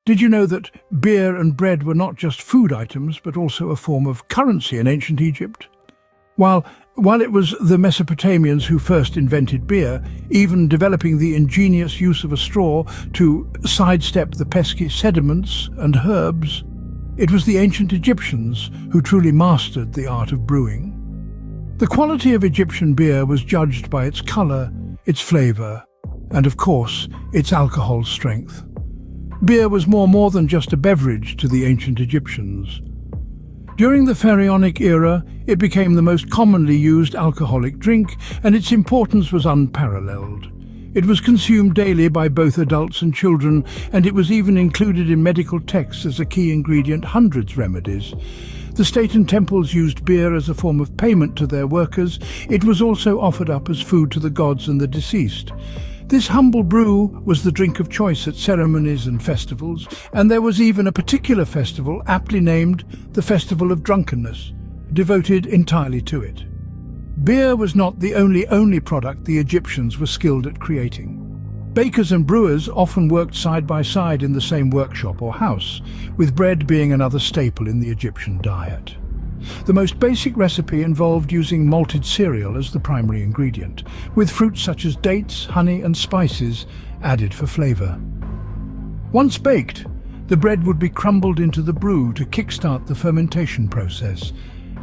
Did you know that beer and bread were not just food items, but also a form of currency in ancient Egypt? While it was the Mesopotamians who first invented beer, even developing the ingenious use of a straw to sidestep the pesky sediments and herbs, it was the ancient Egyptians who truly mastered the art of brewing. The quality of Egyptian beer was judged by its colour, its flavour, and of course, its alcohol strength. Beer was more than just a beverage to the ancient Egyptians. During the Pharaonic era, it became the most commonly used alcoholic drink, and its importance was unparalleled. It was consumed daily by both adults and children, and it was even included in medical texts as a key ingredient hundreds remedies. The state and temples used beer as a form of payment to their workers. It was also offered up as food to the gods and the deceased. This humble brew was the drink of choice at ceremonies and festivals, and there was even a particular festival aptly named the Festival of Drunkenness, devoted entirely to it. Beer was not the only product the Egyptians were skilled at creating. Bakers and brewers often worked side by side in the same workshop or house, with bread being another staple in the Egyptian diet. The most basic recipe involved using malted cereal as the primary ingredient, with fruits such as dates, honey and spices added for flavour. Once baked, the bread would be crumbled into the brew to kickstart the fermentation process,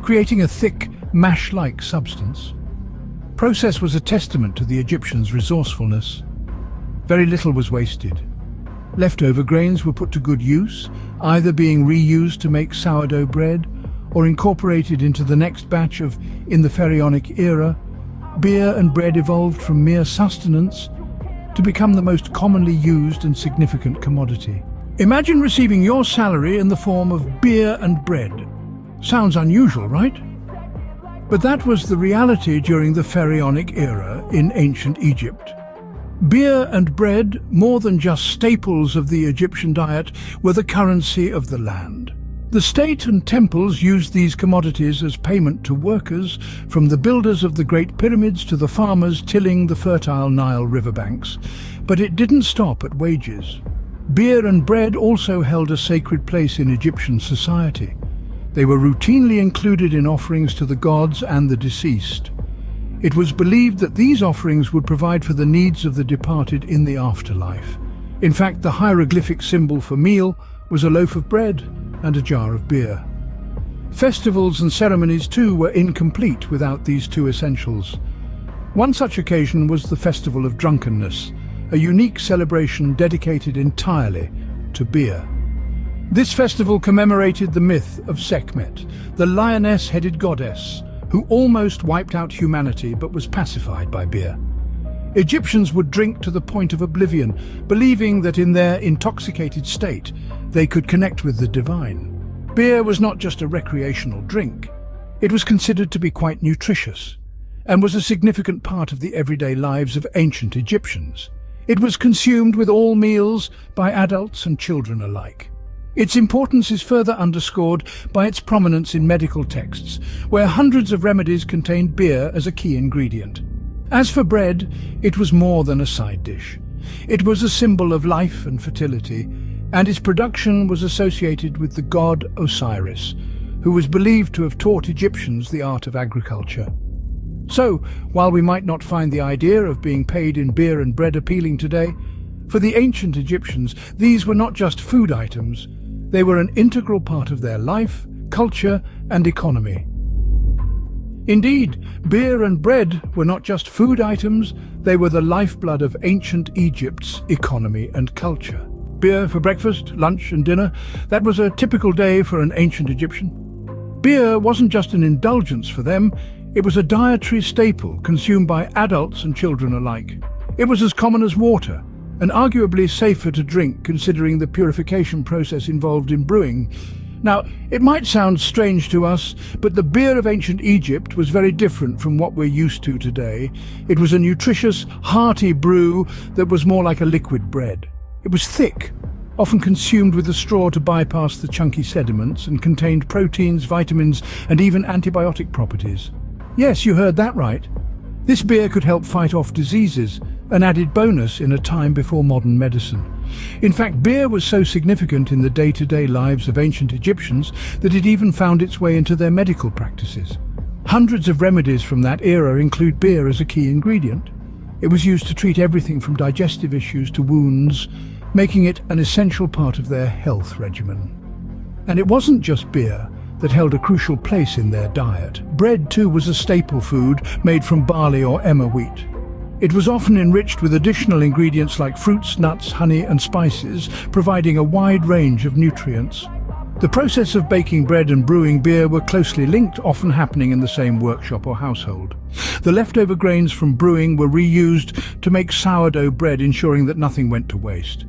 creating a thick, mash-like substance. The process was a testament to the Egyptians' resourcefulness. Very little was wasted. Leftover grains were put to good use, either being reused to make sourdough bread or incorporated into the next batch in the Pharaonic era. Beer and bread evolved from mere sustenance to become the most commonly used and significant commodity. Imagine receiving your salary in the form of beer and bread. Sounds unusual, right? But that was the reality during the Pharaonic era in ancient Egypt. Beer and bread, more than just staples of the Egyptian diet, were the currency of the land. The state and temples used these commodities as payment to workers, from the builders of the Great Pyramids to the farmers tilling the fertile Nile riverbanks. But it didn't stop at wages. Beer and bread also held a sacred place in Egyptian society. They were routinely included in offerings to the gods and the deceased. It was believed that these offerings would provide for the needs of the departed in the afterlife. In fact, the hieroglyphic symbol for meal was a loaf of bread and a jar of beer. Festivals and ceremonies too were incomplete without these two essentials. One such occasion was the Festival of Drunkenness, a unique celebration dedicated entirely to beer. This festival commemorated the myth of Sekhmet, the lioness-headed goddess, who almost wiped out humanity but was pacified by beer. Egyptians would drink to the point of oblivion, believing that in their intoxicated state they could connect with the divine. Beer was not just a recreational drink. It was considered to be quite nutritious and was a significant part of the everyday lives of ancient Egyptians. It was consumed with all meals by adults and children alike. Its importance is further underscored by its prominence in medical texts, where hundreds of remedies contained beer as a key ingredient. As for bread, it was more than a side dish. It was a symbol of life and fertility, and its production was associated with the god Osiris, who was believed to have taught Egyptians the art of agriculture. So, while we might not find the idea of being paid in beer and bread appealing today, for the ancient Egyptians, these were not just food items. They were an integral part of their life, culture, and economy. Indeed, beer and bread were not just food items, they were the lifeblood of ancient Egypt's economy and culture. Beer for breakfast, lunch, and dinner, that was a typical day for an ancient Egyptian. Beer wasn't just an indulgence for them, it was a dietary staple consumed by adults and children alike. It was as common as water, and arguably safer to drink considering the purification process involved in brewing. Now, it might sound strange to us, but the beer of ancient Egypt was very different from what we're used to today. It was a nutritious, hearty brew that was more like a liquid bread. It was thick, often consumed with a straw to bypass the chunky sediments, and contained proteins, vitamins, and even antibiotic properties. Yes, you heard that right. This beer could help fight off diseases, an added bonus in a time before modern medicine. In fact, beer was so significant in the day-to-day lives of ancient Egyptians that it even found its way into their medical practices. Hundreds of remedies from that era include beer as a key ingredient. It was used to treat everything from digestive issues to wounds, making it an essential part of their health regimen. And it wasn't just beer that held a crucial place in their diet. Bread, too, was a staple food made from barley or emmer wheat. It was often enriched with additional ingredients like fruits, nuts, honey, and spices, providing a wide range of nutrients. The process of baking bread and brewing beer were closely linked, often happening in the same workshop or household. The leftover grains from brewing were reused to make sourdough bread, ensuring that nothing went to waste.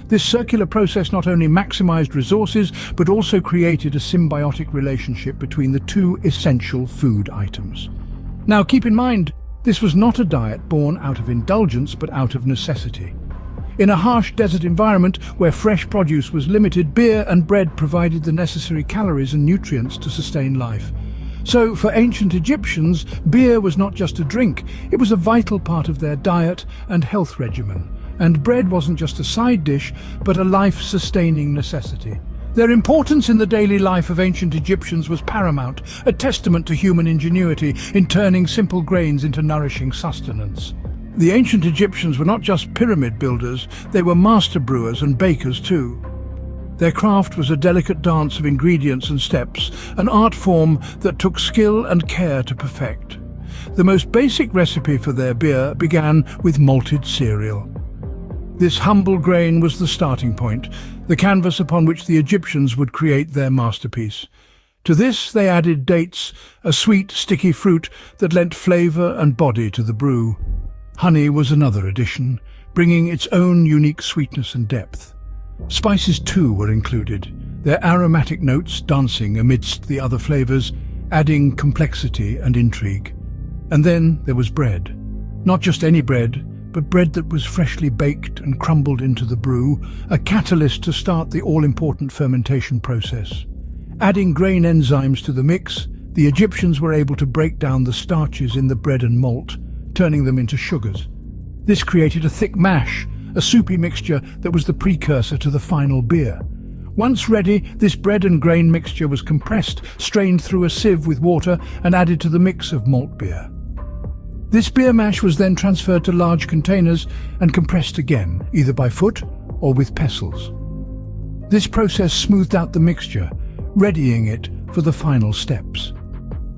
This circular process not only maximized resources, but also created a symbiotic relationship between the two essential food items. Now, keep in mind, this was not a diet born out of indulgence, but out of necessity. In a harsh desert environment where fresh produce was limited, beer and bread provided the necessary calories and nutrients to sustain life. So, for ancient Egyptians, beer was not just a drink, it was a vital part of their diet and health regimen. And bread wasn't just a side dish, but a life-sustaining necessity. Their importance in the daily life of ancient Egyptians was paramount, a testament to human ingenuity in turning simple grains into nourishing sustenance. The ancient Egyptians were not just pyramid builders, they were master brewers and bakers too. Their craft was a delicate dance of ingredients and steps, an art form that took skill and care to perfect. The most basic recipe for their beer began with malted cereal. This humble grain was the starting point, the canvas upon which the Egyptians would create their masterpiece. To this they added dates, a sweet, sticky fruit that lent flavour and body to the brew. Honey was another addition, bringing its own unique sweetness and depth. Spices too were included, their aromatic notes dancing amidst the other flavours, adding complexity and intrigue. And then there was bread. Not just any bread, but bread that was freshly baked and crumbled into the brew, a catalyst to start the all-important fermentation process. Adding grain enzymes to the mix, the Egyptians were able to break down the starches in the bread and malt, turning them into sugars. This created a thick mash, a soupy mixture that was the precursor to the final beer. Once ready, this bread and grain mixture was compressed, strained through a sieve with water, and added to the mix of malt beer. This beer mash was then transferred to large containers and compressed again, either by foot or with pestles. This process smoothed out the mixture, readying it for the final steps.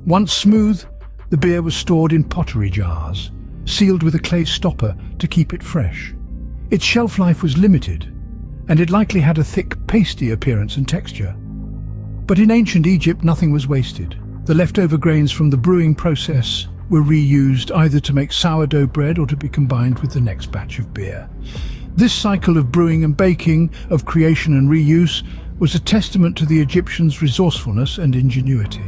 Once smooth, the beer was stored in pottery jars, sealed with a clay stopper to keep it fresh. Its shelf life was limited, and it likely had a thick, pasty appearance and texture. But in ancient Egypt, nothing was wasted. The leftover grains from the brewing process were reused either to make sourdough bread or to be combined with the next batch of beer. This cycle of brewing and baking, of creation and reuse, was a testament to the Egyptians' resourcefulness and ingenuity.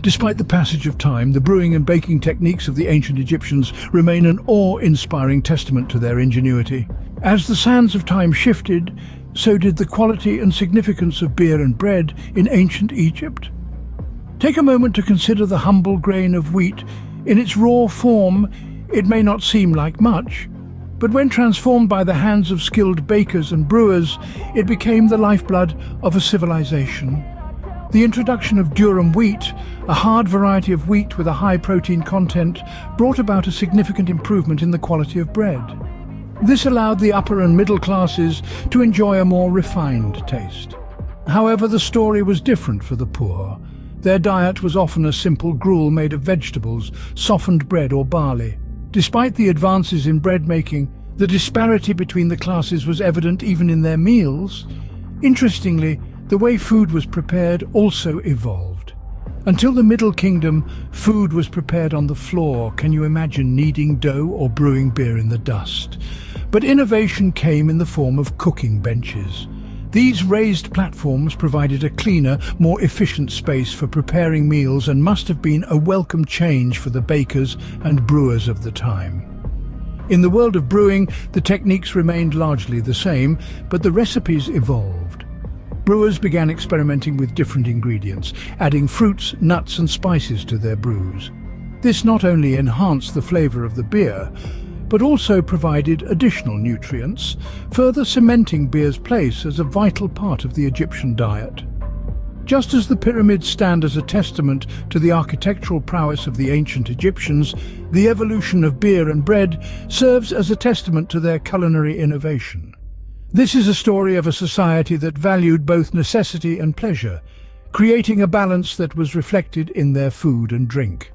Despite the passage of time, the brewing and baking techniques of the ancient Egyptians remain an awe-inspiring testament to their ingenuity. As the sands of time shifted, so did the quality and significance of beer and bread in ancient Egypt. Take a moment to consider the humble grain of wheat. In its raw form, it may not seem like much, but when transformed by the hands of skilled bakers and brewers, it became the lifeblood of a civilization. The introduction of durum wheat, a hard variety of wheat with a high protein content, brought about a significant improvement in the quality of bread. This allowed the upper and middle classes to enjoy a more refined taste. However, the story was different for the poor. Their diet was often a simple gruel made of vegetables, softened bread or barley. Despite the advances in bread making, the disparity between the classes was evident even in their meals. Interestingly, the way food was prepared also evolved. Until the Middle Kingdom, food was prepared on the floor. Can you imagine kneading dough or brewing beer in the dust? But innovation came in the form of cooking benches. These raised platforms provided a cleaner, more efficient space for preparing meals and must have been a welcome change for the bakers and brewers of the time. In the world of brewing, the techniques remained largely the same, but the recipes evolved. Brewers began experimenting with different ingredients, adding fruits, nuts and spices to their brews. This not only enhanced the flavor of the beer, but also provided additional nutrients, further cementing beer's place as a vital part of the Egyptian diet. Just as the pyramids stand as a testament to the architectural prowess of the ancient Egyptians, the evolution of beer and bread serves as a testament to their culinary innovation. This is a story of a society that valued both necessity and pleasure, creating a balance that was reflected in their food and drink.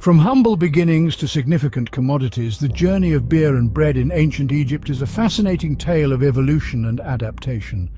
From humble beginnings to significant commodities, the journey of beer and bread in ancient Egypt is a fascinating tale of evolution and adaptation.